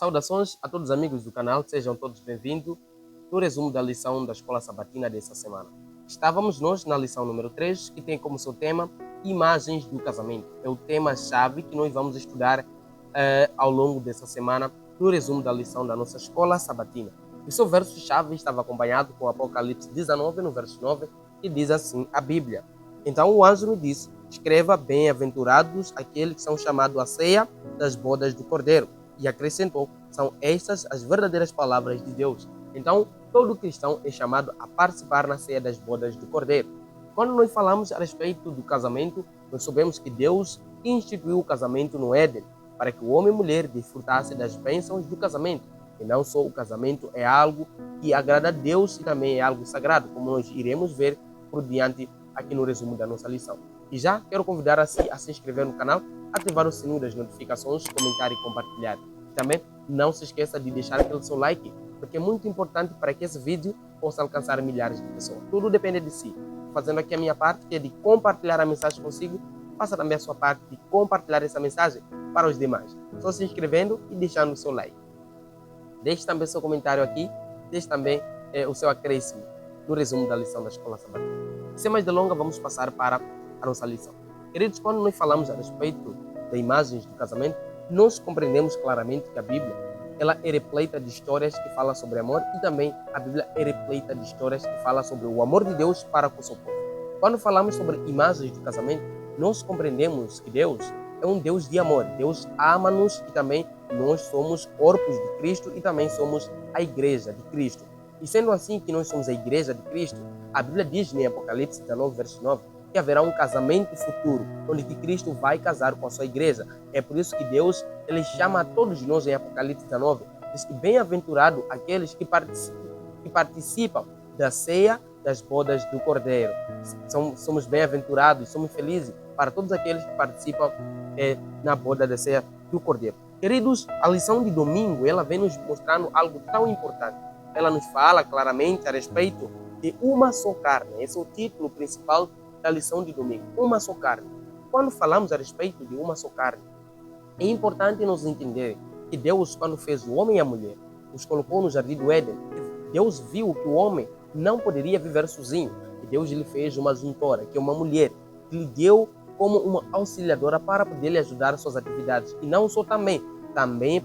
Saudações a todos os amigos do canal, sejam todos bem-vindos no resumo da lição da Escola Sabatina dessa semana. Estávamos nós na lição número 3, que tem como seu tema Imagens do Casamento. É o tema-chave que nós vamos estudar ao longo dessa semana no resumo da lição da nossa Escola Sabatina. O seu verso-chave estava acompanhado com Apocalipse 19, no verso 9, que diz assim a Bíblia. Então o anjo me disse, escreva bem-aventurados aqueles que são chamados à ceia das bodas do Cordeiro. E acrescentou, são estas as verdadeiras palavras de Deus. Então, todo cristão é chamado a participar na ceia das bodas do Cordeiro. Quando nós falamos a respeito do casamento, nós sabemos que Deus instituiu o casamento no Éden, para que o homem e a mulher desfrutassem das bênçãos do casamento. E não só o casamento é algo que agrada a Deus e também é algo sagrado, como nós iremos ver por diante aqui no resumo da nossa lição. E já quero convidar a se inscrever no canal, ativar o sininho das notificações, comentar e compartilhar. Também não se esqueça de deixar aquele seu like, porque é muito importante para que esse vídeo possa alcançar milhares de pessoas. Tudo depende de si. Fazendo aqui a minha parte, que é de compartilhar a mensagem consigo, faça também a sua parte de compartilhar essa mensagem para os demais. Só se inscrevendo e deixando o seu like. Deixe também seu comentário aqui, deixe também o seu acréscimo no resumo da lição da Escola Sabatina. Sem mais delongas, vamos passar para a nossa lição. Queridos, quando nós falamos a respeito das imagens do casamento, nós compreendemos claramente que a Bíblia ela é repleta de histórias que falam sobre amor e também a Bíblia é repleta de histórias que falam sobre o amor de Deus para com o seu povo. Quando falamos sobre imagens do casamento, nós compreendemos que Deus é um Deus de amor. Deus ama-nos e também nós somos corpos de Cristo e também somos a igreja de Cristo. E sendo assim que nós somos a igreja de Cristo, a Bíblia diz em Apocalipse 19, verso 9, que haverá um casamento futuro, onde que Cristo vai casar com a sua igreja. É por isso que Deus ele chama a todos nós em Apocalipse 19, diz que bem-aventurado aqueles que participam da ceia das bodas do Cordeiro. Somos bem-aventurados, somos felizes para todos aqueles que participam na boda da ceia do Cordeiro. Queridos, a lição de domingo ela vem nos mostrando algo tão importante. Ela nos fala claramente a respeito de uma só carne. Esse é o título principal da lição de domingo, uma só carne. Quando falamos a respeito de uma só carne, é importante nós entender que Deus, quando fez o homem e a mulher, os colocou no jardim do Éden, Deus viu que o homem não poderia viver sozinho. E Deus lhe fez uma juntora, que é uma mulher, que lhe deu como uma auxiliadora para poder lhe ajudar nas suas atividades. E não só também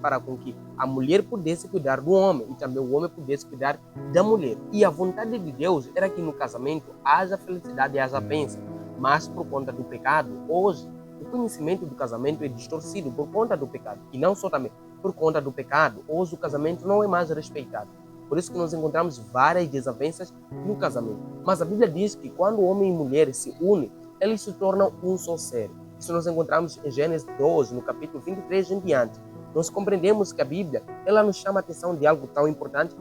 para com que a mulher pudesse cuidar do homem e também o homem pudesse cuidar da mulher. E a vontade de Deus era que no casamento haja felicidade e haja bênção. Mas por conta do pecado, hoje, o conhecimento do casamento é distorcido por conta do pecado. E não só também por conta do pecado, hoje o casamento não é mais respeitado. Por isso que nós encontramos várias desavenças no casamento. Mas a Bíblia diz que quando homem e mulher se unem, eles se tornam um só ser. Isso nós encontramos em Gênesis 12, no capítulo 23 em diante. Nós compreendemos que a Bíblia ela nos chama a atenção de algo tão importante.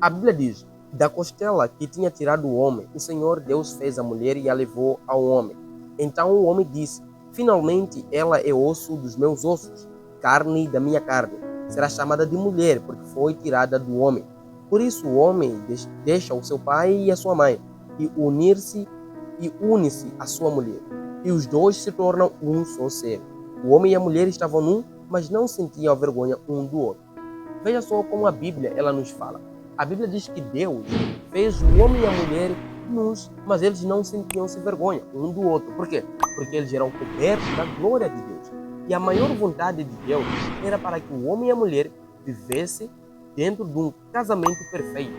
A Bíblia diz, da costela que tinha tirado o homem, o Senhor Deus fez a mulher e a levou ao homem. Então o homem disse, finalmente ela é osso dos meus ossos, carne da minha carne. Será chamada de mulher, porque foi tirada do homem. Por isso o homem deixa o seu pai e a sua mãe, e une-se à sua mulher. E os dois se tornam um só ser. O homem e a mulher estavam num, mas não sentiam a vergonha um do outro. Veja só como a Bíblia ela nos fala. A Bíblia diz que Deus fez o homem e a mulher nus, mas eles não sentiam-se vergonha um do outro. Por quê? Porque eles eram cobertos da glória de Deus. E a maior vontade de Deus era para que o homem e a mulher vivessem dentro de um casamento perfeito.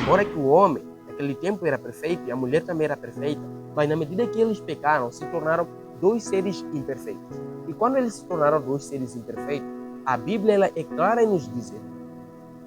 Embora que o homem, naquele tempo, era perfeito e a mulher também era perfeita, mas na medida que eles pecaram, se tornaram dois seres imperfeitos. E quando eles se tornaram dois seres imperfeitos, a Bíblia ela é clara em nos dizer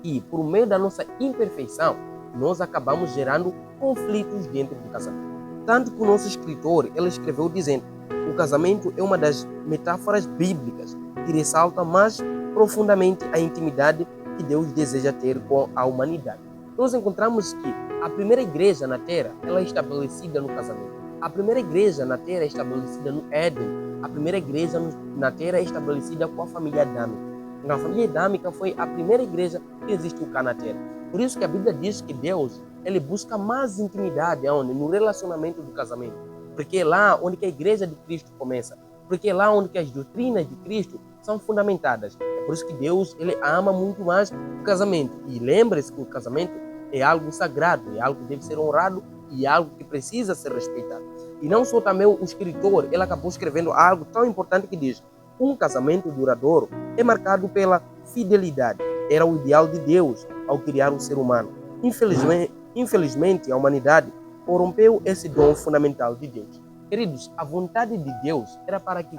que, por meio da nossa imperfeição, nós acabamos gerando conflitos dentro do casamento. Tanto que o nosso escritor ele escreveu dizendo que o casamento é uma das metáforas bíblicas que ressalta mais profundamente a intimidade que Deus deseja ter com a humanidade. Nós encontramos que a primeira igreja na Terra ela é estabelecida no casamento. A primeira igreja na Terra é estabelecida no Éden. A primeira igreja na Terra é estabelecida com a família adâmica. A família adâmica foi a primeira igreja que existiu cá na Terra. Por isso que a Bíblia diz que Deus ele busca mais intimidade onde? No relacionamento do casamento. Porque é lá onde que a igreja de Cristo começa. porque é lá onde que as doutrinas de Cristo são fundamentadas. É por isso que Deus ele ama muito mais o casamento. E lembre-se que o casamento é algo sagrado, é algo que deve ser honrado e é algo que precisa ser respeitado. E não só também o escritor, ele acabou escrevendo algo tão importante que diz: um casamento duradouro é marcado pela fidelidade. Era o ideal de Deus ao criar o ser humano. Infelizmente, a humanidade corrompeu esse dom fundamental de Deus. Queridos, a vontade de Deus era para que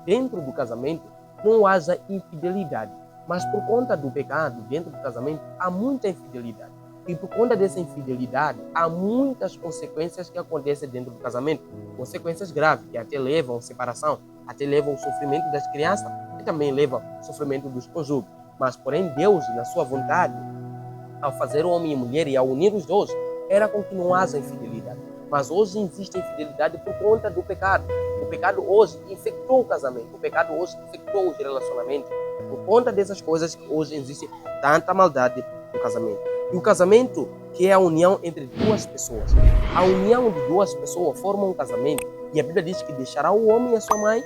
dentro do casamento não haja infidelidade. Mas por conta do pecado, dentro do casamento, há muita infidelidade. E por conta dessa infidelidade, há muitas consequências que acontecem dentro do casamento. Consequências graves, que até levam à separação, até levam ao sofrimento das crianças e também levam ao sofrimento dos cônjuges. Mas, porém, Deus, na sua vontade, ao fazer o homem e mulher e ao unir os dois, era com que não haja infidelidade. Mas hoje existe infidelidade por conta do pecado. O pecado hoje infectou o casamento. O pecado hoje infectou os relacionamentos. Por conta dessas coisas que hoje existe tanta maldade no casamento. E o casamento, que é a união entre duas pessoas. A união de duas pessoas forma um casamento. E a Bíblia diz que deixará o homem e a sua mãe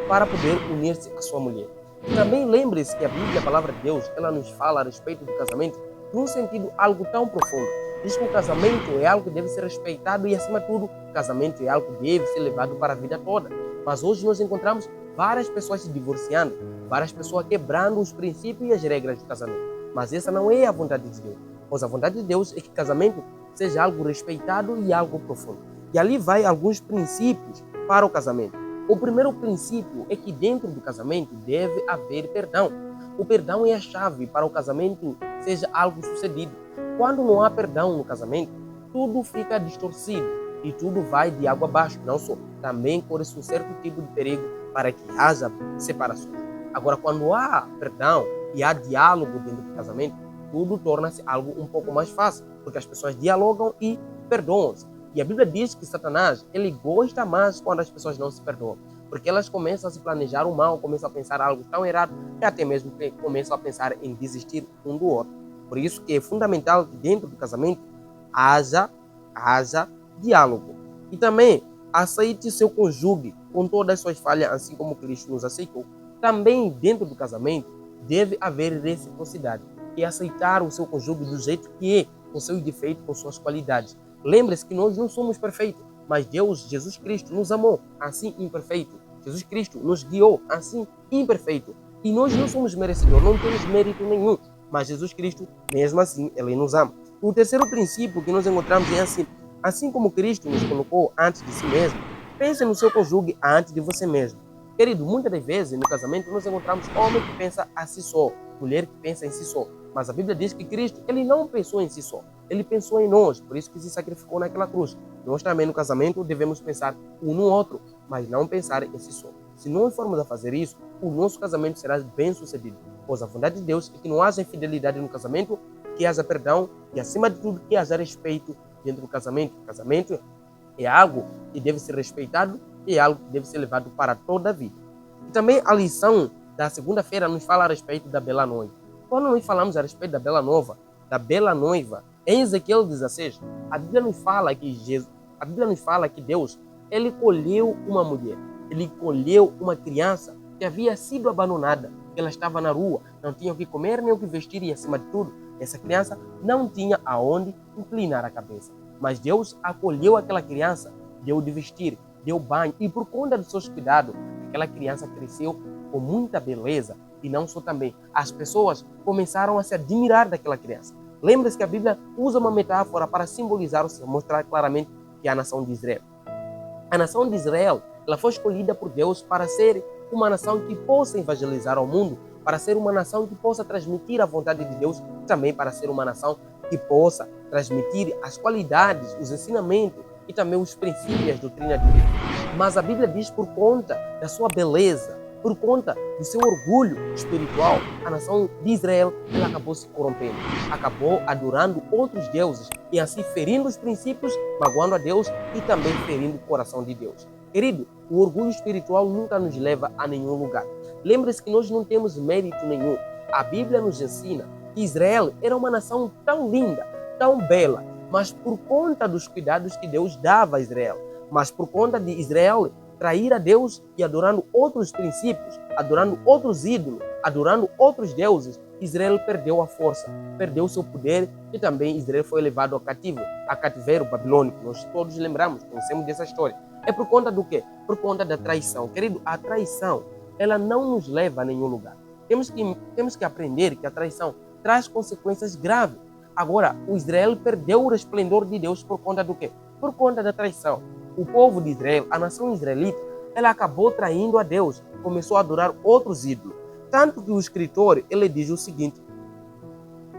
para poder unir-se à sua mulher. E também lembre-se que a Bíblia, a palavra de Deus, ela nos fala a respeito do casamento num sentido algo tão profundo. Diz que o casamento é algo que deve ser respeitado e, acima de tudo, o casamento é algo que deve ser levado para a vida toda. Mas hoje nós encontramos várias pessoas se divorciando, várias pessoas quebrando os princípios e as regras do casamento. Mas essa não é a vontade de Deus. Pois a vontade de Deus é que o casamento seja algo respeitado e algo profundo. E ali vai alguns princípios para o casamento. O primeiro princípio é que dentro do casamento deve haver perdão. O perdão é a chave para o casamento seja algo sucedido. Quando não há perdão no casamento, tudo fica distorcido e tudo vai de água abaixo. Não só, também corre-se um certo tipo de perigo para que haja separações. Agora, quando há perdão e há diálogo dentro do casamento, tudo torna-se algo um pouco mais fácil, porque as pessoas dialogam e perdoam-se. E a Bíblia diz que Satanás, ele gosta mais quando as pessoas não se perdoam, porque elas começam a se planejar o mal, começam a pensar algo tão errado, e até mesmo começam a pensar em desistir um do outro. Por isso que é fundamental que dentro do casamento haja diálogo. E também aceite seu cônjuge com todas as suas falhas, assim como Cristo nos aceitou. Também dentro do casamento deve haver reciprocidade, que é aceitar o seu cônjuge do jeito que é, com seus defeitos, com suas qualidades. Lembre-se que nós não somos perfeitos, mas Deus, Jesus Cristo, nos amou, assim imperfeito. Jesus Cristo nos guiou, assim imperfeito. E nós não somos merecedores, não temos mérito nenhum. Mas Jesus Cristo, mesmo assim, Ele nos ama. O terceiro princípio que nós encontramos é assim como Cristo nos colocou antes de si mesmo, pense no seu cônjuge antes de você mesmo. Querido, muitas das vezes no casamento nós encontramos homem que pensa a si só, mulher que pensa em si só. Mas a Bíblia diz que Cristo, Ele não pensou em si só. Ele pensou em nós, por isso que se sacrificou naquela cruz. Nós também no casamento devemos pensar um no outro, mas não pensar em si só. Se não formos a fazer isso, o nosso casamento será bem sucedido. Pois a vontade de Deus é que não haja infidelidade no casamento, que haja perdão e, acima de tudo, que haja respeito dentro do casamento. O casamento é algo que deve ser respeitado e é algo que deve ser levado para toda a vida. E também a lição da segunda-feira nos fala a respeito da bela noiva. Quando nós falamos a respeito da bela noiva, em Ezequiel 16, a Bíblia nos fala que Deus, Ele colheu uma mulher, Ele colheu uma criança que havia sido abandonada, que ela estava na rua, não tinha o que comer nem o que vestir e, acima de tudo, essa criança não tinha aonde inclinar a cabeça. Mas Deus acolheu aquela criança, deu de vestir, deu banho e, por conta dos seus cuidados, aquela criança cresceu com muita beleza. E não só também, as pessoas começaram a se admirar daquela criança. Lembre-se que a Bíblia usa uma metáfora para simbolizar, ou seja, mostrar claramente que é a nação de Israel. A nação de Israel, ela foi escolhida por Deus para ser uma nação que possa evangelizar ao mundo, para ser uma nação que possa transmitir a vontade de Deus, também para ser uma nação que possa transmitir as qualidades, os ensinamentos e também os princípios e as doutrinas de Deus. Mas a Bíblia diz, por conta da sua beleza, por conta do seu orgulho espiritual, a nação de Israel ela acabou se corrompendo, acabou adorando outros deuses e assim ferindo os princípios, magoando a Deus e também ferindo o coração de Deus. Querido, o orgulho espiritual nunca nos leva a nenhum lugar. Lembre-se que nós não temos mérito nenhum. A Bíblia nos ensina que Israel era uma nação tão linda, tão bela, mas por conta dos cuidados que Deus dava a Israel, mas por conta de Israel trair a Deus e adorando outros princípios, adorando outros ídolos, adorando outros deuses, Israel perdeu a força, perdeu o seu poder e também Israel foi levado a cativeiro babilônico. Nós todos lembramos, conhecemos dessa história. É por conta do quê? Por conta da traição. Querido, a traição, ela não nos leva a nenhum lugar. Temos que aprender que a traição traz consequências graves. Agora, o Israel perdeu o resplendor de Deus por conta do quê? Por conta da traição. O povo de Israel, a nação israelita, ela acabou traindo a Deus, começou a adorar outros ídolos. Tanto que o escritor, ele diz o seguinte: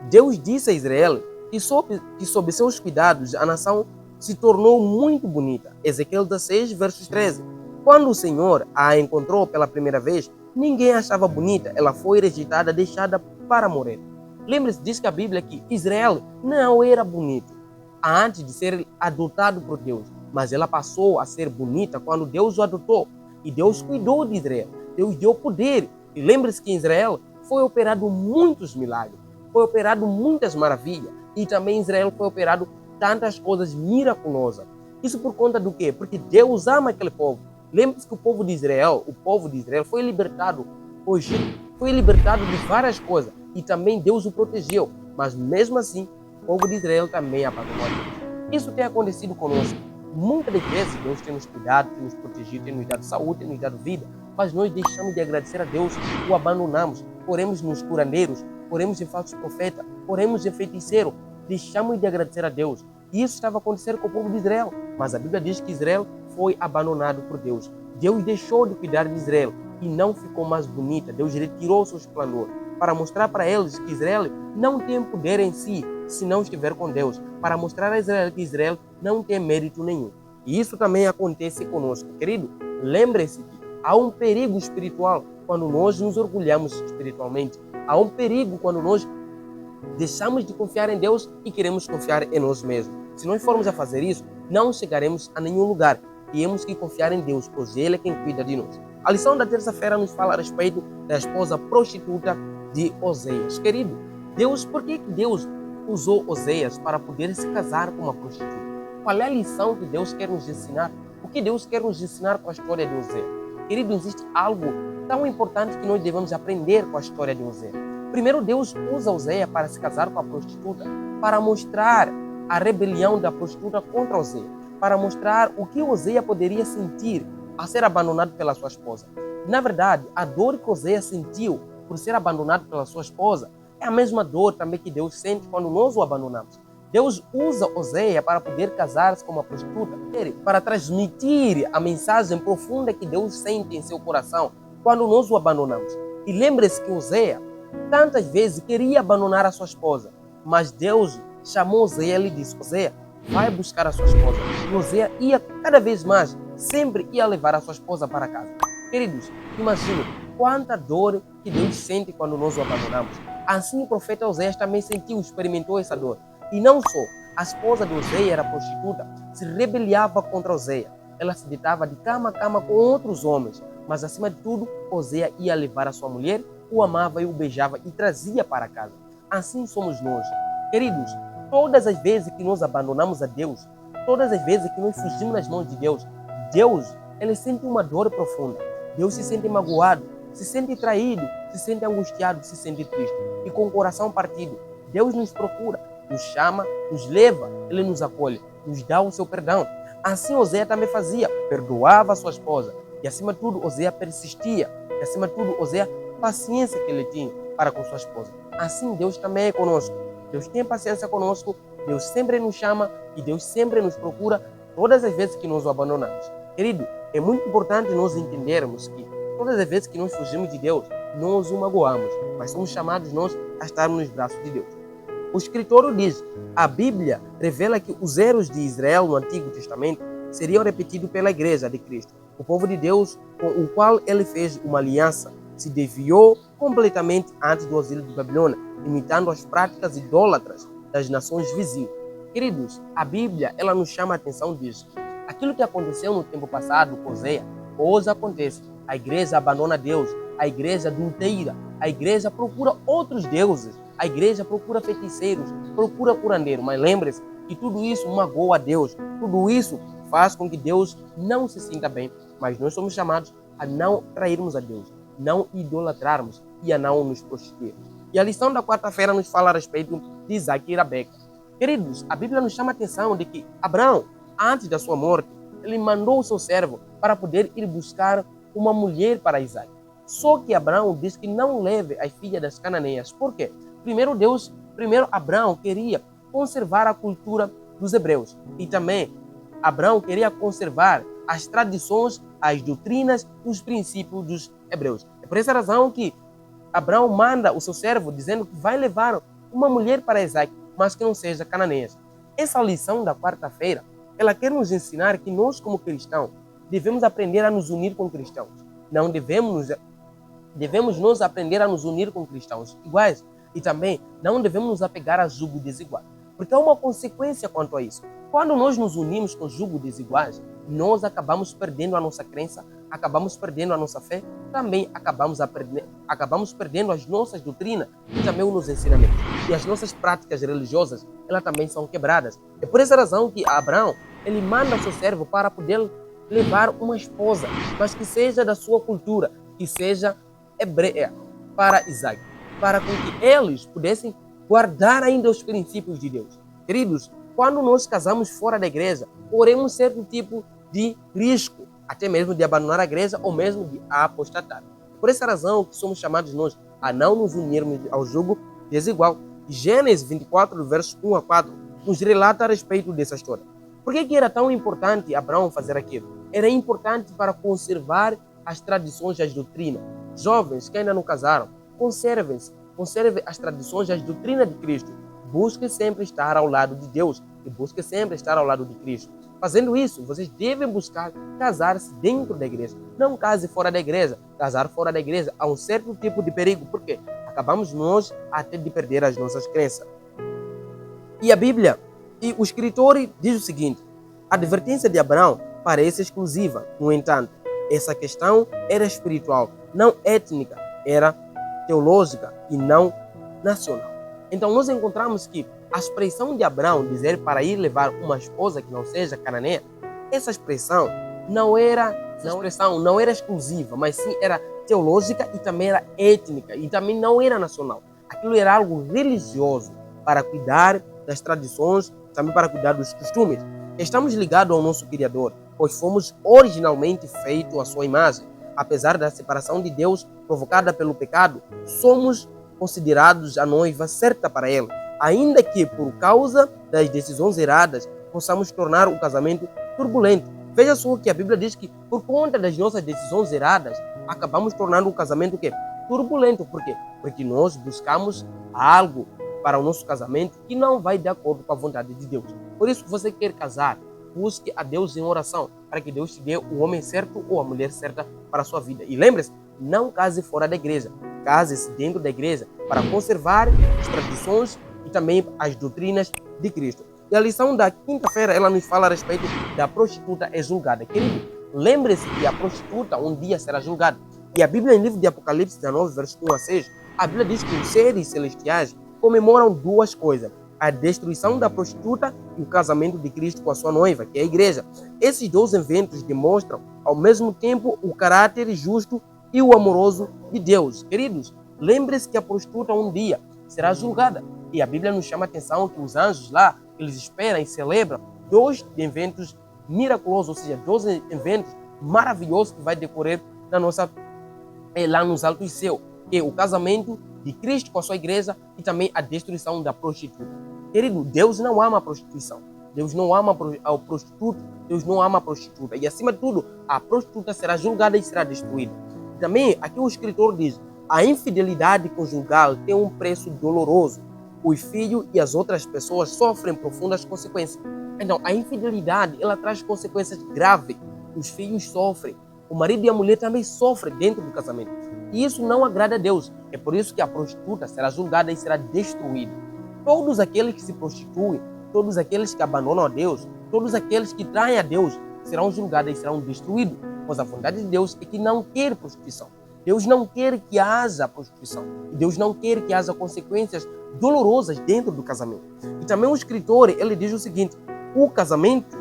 Deus disse a Israel que sob seus cuidados a nação se tornou muito bonita. Ezequiel 16, versos 13. Quando o Senhor a encontrou pela primeira vez, ninguém a achava bonita, ela foi rejeitada, deixada para morrer. Lembre-se, diz que a Bíblia que Israel não era bonito antes de ser adotado por Deus, mas ela passou a ser bonita quando Deus o adotou. E Deus cuidou de Israel, Deus deu poder. E lembre-se que em Israel foi operado muitos milagres, foi operado muitas maravilhas. E também em Israel foi operado tantas coisas miraculosas. Isso por conta do quê? Porque Deus ama aquele povo. Lembre-se que o povo de Israel foi libertado do Egito, foi libertado de várias coisas. E também Deus o protegeu. Mas mesmo assim, o povo de Israel também abandonou a Deus. Isso tem acontecido conosco. Muitas das vezes Deus tem nos cuidado, tem nos protegido, tem nos dado saúde, tem nos dado vida. Mas nós deixamos de agradecer a Deus, o abandonamos. Poremos nos curandeiros, poremos em falsos profetas, poremos em feiticeiro. Deixamos de agradecer a Deus. E isso estava acontecendo com o povo de Israel. Mas a Bíblia diz que Israel foi abandonado por Deus. Deus deixou de cuidar de Israel e não ficou mais bonita. Deus retirou o seu esplendor para mostrar para eles que Israel não tem poder em si se não estiver com Deus. Para mostrar a Israel que Israel não tem mérito nenhum. E isso também acontece conosco. Querido, lembre-se que há um perigo espiritual quando nós nos orgulhamos espiritualmente. Há um perigo quando nós deixamos de confiar em Deus e queremos confiar em nós mesmos. Se nós formos a fazer isso, não chegaremos a nenhum lugar. Temos que confiar em Deus, pois Ele é quem cuida de nós. A lição da terça-feira nos fala a respeito da esposa prostituta de Oséias. Querido, por que Deus usou Oséias para poder se casar com uma prostituta? Qual é a lição que Deus quer nos ensinar? O que Deus quer nos ensinar com a história de Oséias? Querido, existe algo tão importante que nós devemos aprender com a história de Oséias. Primeiro, Deus usa Oséias para se casar com a prostituta, para mostrar a rebelião da prostituta contra Oséias, para mostrar o que Oséias poderia sentir a ser abandonado pela sua esposa. Na verdade, a dor que Oséias sentiu por ser abandonado pela sua esposa é a mesma dor também que Deus sente quando nós o abandonamos. Deus usa Oséias para poder casar-se com uma prostituta, para transmitir a mensagem profunda que Deus sente em seu coração quando nós o abandonamos. E lembre-se que Oséias tantas vezes queria abandonar a sua esposa, mas Deus chamou Oséias e lhe disse: Oséias, vai buscar a sua esposa. E Oséias ia cada vez mais, sempre ia levar a sua esposa para casa. Queridos, imagine quanta dor que Deus sente quando nós o abandonamos. Assim o profeta Oséias também sentiu, experimentou essa dor. E não só, a esposa de Oséias era prostituta, se rebeliava contra Oséias. Ela se deitava de cama a cama com outros homens. Mas acima de tudo, Oséias ia levar a sua mulher, o amava e o beijava e trazia para casa. Assim somos nós. Queridos, todas as vezes que nós abandonamos a Deus, todas as vezes que nós fugimos das mãos de Deus, Ele sente uma dor profunda. Deus se sente magoado, se sente traído, se sente angustiado, se sente triste. E com o coração partido, Deus nos procura, nos chama, nos leva, Ele nos acolhe, nos dá o seu perdão. Assim Oséias também fazia, perdoava a sua esposa. E acima de tudo, Oséias persistia. E acima de tudo, Oséias, paciência que ele tinha para com sua esposa. Assim Deus também é conosco. Deus tem paciência conosco, Deus sempre nos chama e Deus sempre nos procura todas as vezes que nós o abandonamos. Querido, é muito importante nós entendermos que todas as vezes que nós fugimos de Deus, nós o magoamos, mas somos chamados nós a estarmos nos braços de Deus. O escritor diz, a Bíblia revela que os erros de Israel no Antigo Testamento seriam repetidos pela Igreja de Cristo. O povo de Deus, com o qual ele fez uma aliança, se desviou completamente antes do exílio de Babilônia, imitando as práticas idólatras das nações vizinhas. Queridos, a Bíblia ela nos chama a atenção disso. Aquilo que aconteceu no tempo passado com Oséias, hoje acontece. A igreja abandona Deus, a igreja adultera, a igreja procura outros deuses, a igreja procura feiticeiros, procura curandeiro. Mas lembre-se que tudo isso magoa a Deus, tudo isso faz com que Deus não se sinta bem. mas nós somos chamados a não trairmos a Deus, não idolatrarmos e a não nos prostituirmos. E a lição da quarta-feira nos fala a respeito de Isaac e Rebeca. Queridos, a Bíblia nos chama a atenção de que Abraão, antes da sua morte, ele mandou o seu servo para poder ir buscar uma mulher para Isaac. Só que Abraão diz que não leve as filhas das cananeias. Por quê? Primeiro Abraão queria conservar a cultura dos hebreus. E também Abraão queria conservar as tradições, as doutrinas e os princípios dos hebreus. É por essa razão que Abraão manda o seu servo dizendo que vai levar uma mulher para Isaac, mas que não seja cananeia. Essa lição da quarta-feira, ela quer nos ensinar que nós, como cristãos, devemos aprender a nos unir com cristãos. Não devemos nós aprender a nos unir com cristãos iguais e também não devemos nos apegar a jugo desigual. Porque há uma consequência quanto a isso. Quando nós nos unimos com jugo desiguais, nós acabamos perdendo a nossa crença, acabamos perdendo a nossa fé, também acabamos perdendo as nossas doutrinas e também os nossos ensinamentos. E as nossas práticas religiosas, elas também são quebradas. É por essa razão que Abraão, ele manda o seu servo para poder levar uma esposa, mas que seja da sua cultura, que seja hebreia, para Isaac, para que eles pudessem guardar ainda os princípios de Deus. Queridos, quando nós casamos fora da igreja, corremos certo tipo de risco, até mesmo de abandonar a igreja ou mesmo de apostatar. Por essa razão que somos chamados nós a não nos unirmos ao jugo desigual. Gênesis 24, versos 1 a 4, nos relata a respeito dessa história. Por que era tão importante Abraão fazer aquilo? Era importante para conservar as tradições e as doutrinas. Jovens que ainda não casaram, conservem as tradições e as doutrinas de Cristo. Busque sempre estar ao lado de Deus e busque sempre estar ao lado de Cristo. Fazendo isso, vocês devem buscar casar-se dentro da igreja. Não case fora da igreja. Casar fora da igreja há um certo tipo de perigo. Por quê? Acabamos nós até de perder as nossas crenças. E a Bíblia, e o escritor diz o seguinte: a advertência de Abraão parece exclusiva. No entanto, essa questão era espiritual, não étnica, era teológica e não nacional. Então nós encontramos que a expressão de Abraão dizer para ir levar uma esposa que não seja cananeia, essa expressão não era exclusiva, mas sim era teológica e também era étnica e também não era nacional. Aquilo era algo religioso para cuidar das tradições, também para cuidar dos costumes. Estamos ligados ao nosso Criador, pois fomos originalmente feitos à sua imagem. Apesar da separação de Deus provocada pelo pecado, somos considerados a noiva certa para Ele, ainda que por causa das decisões erradas possamos tornar o casamento turbulento. Veja só que a Bíblia diz que por conta das nossas decisões erradas acabamos tornando o casamento turbulento. Por quê? Porque nós buscamos algo para o nosso casamento que não vai de acordo com a vontade de Deus. Por isso, você quer casar, busque a Deus em oração, para que Deus te dê o homem certo ou a mulher certa para a sua vida. E lembre-se, não case fora da igreja, case-se dentro da igreja para conservar as tradições e também as doutrinas de Cristo. E a lição da quinta-feira, ela nos fala a respeito da prostituta é julgada. Querido, lembre-se que a prostituta um dia será julgada. E a Bíblia, em livro de Apocalipse 19, versos 1 a 6, a Bíblia diz que os seres celestiais comemoram duas coisas: a destruição da prostituta e o casamento de Cristo com a sua noiva, que é a igreja. Esses dois eventos demonstram, ao mesmo tempo, o caráter justo e o amoroso de Deus. Queridos, lembre-se que a prostituta um dia será julgada. E a Bíblia nos chama a atenção que os anjos lá, eles esperam e celebram dois eventos miraculosos, ou seja, dois eventos maravilhosos que vai decorrer lá nos altos céus, que é o casamento de Cristo com a sua igreja e também a destruição da prostituta. Querido, Deus não ama a prostituição. Deus não ama o prostituto. Deus não ama a prostituta. E acima de tudo, a prostituta será julgada e será destruída. E também, aqui o escritor diz: a infidelidade conjugal tem um preço doloroso. Os filhos e as outras pessoas sofrem profundas consequências. Então, a infidelidade, ela traz consequências graves. Os filhos sofrem. O marido e a mulher também sofrem dentro do casamento. E isso não agrada a Deus. É por isso que a prostituta será julgada e será destruída. Todos aqueles que se prostituem, todos aqueles que abandonam a Deus, todos aqueles que traem a Deus, serão julgados e serão destruídos. Pois a vontade de Deus é que não quer prostituição. Deus não quer que haja prostituição. E Deus não quer que haja consequências dolorosas dentro do casamento. E também o escritor, ele diz o seguinte: o casamento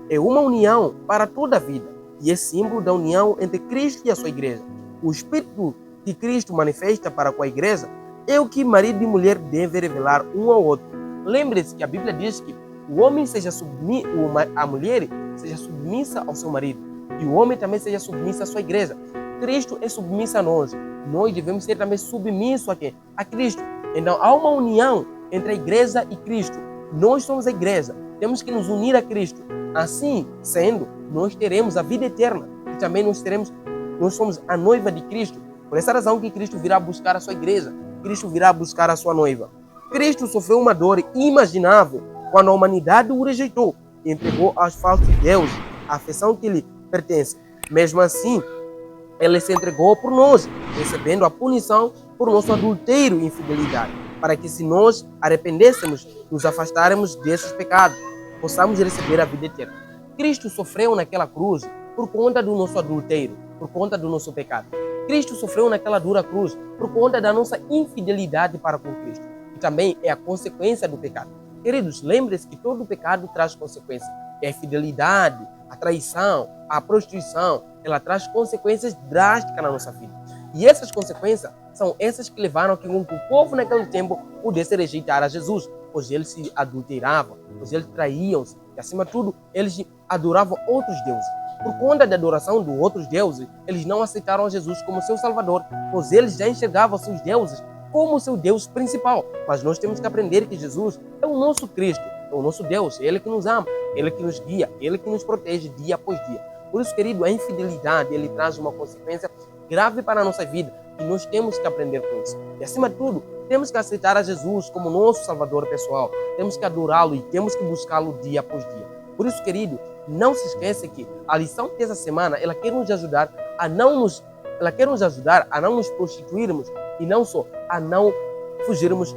é uma união para toda a vida. e é símbolo da união entre Cristo e a sua igreja. O Espírito que Cristo manifesta para com a igreja é o que marido e mulher devem revelar um ao outro. Lembre-se que a Bíblia diz que o homem a mulher seja submissa ao seu marido e o homem também seja submisso à sua igreja. Cristo é submisso a nós. Nós devemos ser também submissos a quem? A Cristo. Então há uma união entre a igreja e Cristo. Nós somos a igreja. Temos que nos unir a Cristo. Assim sendo, nós teremos a vida eterna. E também nós somos a noiva de Cristo. Por essa razão que Cristo virá buscar a sua igreja. Cristo virá buscar a sua noiva. Cristo sofreu uma dor inimaginável quando a humanidade o rejeitou e entregou aos falsos deuses a afeição que lhe pertence. Mesmo assim, ele se entregou por nós, recebendo a punição por nosso adultério e infidelidade, para que se nós arrependêssemos, nos afastáramos desses pecados, possamos receber a vida eterna. Cristo sofreu naquela cruz por conta do nosso adultério, por conta do nosso pecado. Cristo sofreu naquela dura cruz por conta da nossa infidelidade para com Cristo. E também é a consequência do pecado. Queridos, lembre-se que todo pecado traz consequências. É a infidelidade, a traição, a prostituição, ela traz consequências drásticas na nossa vida. E essas consequências são essas que levaram a que o povo naquele tempo pudesse rejeitar a Jesus, pois eles se adulteravam, pois eles traíam-se, e acima de tudo, eles adoravam outros deuses. Por conta da adoração de outros deuses, eles não aceitaram Jesus como seu Salvador, pois eles já enxergavam seus deuses como seu Deus principal. Mas nós temos que aprender que Jesus é o nosso Cristo, é o nosso Deus, Ele que nos ama, Ele que nos guia, Ele que nos protege dia após dia. Por isso, querido, a infidelidade, ele traz uma consequência grave para a nossa vida e nós temos que aprender com isso. E acima de tudo, temos que aceitar a Jesus como nosso Salvador pessoal, temos que adorá-lo e temos que buscá-lo dia após dia. Por isso, querido, não se esqueça que a lição dessa semana, ela quer nos ajudar a não nos prostituirmos e não só a não fugirmos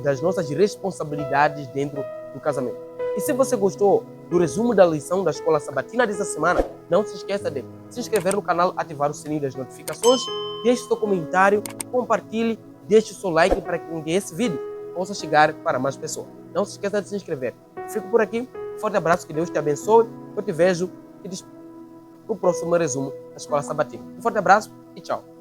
das nossas responsabilidades dentro do casamento. E se você gostou do resumo da lição da Escola Sabatina dessa semana, não se esqueça de se inscrever no canal, ativar o sininho das notificações, deixe seu comentário, compartilhe, deixe seu like para que esse vídeo possa chegar para mais pessoas. Não se esqueça de se inscrever. Fico por aqui, forte abraço, que Deus te abençoe, eu te vejo no próximo resumo da Escola Sabatina. Um forte abraço e tchau.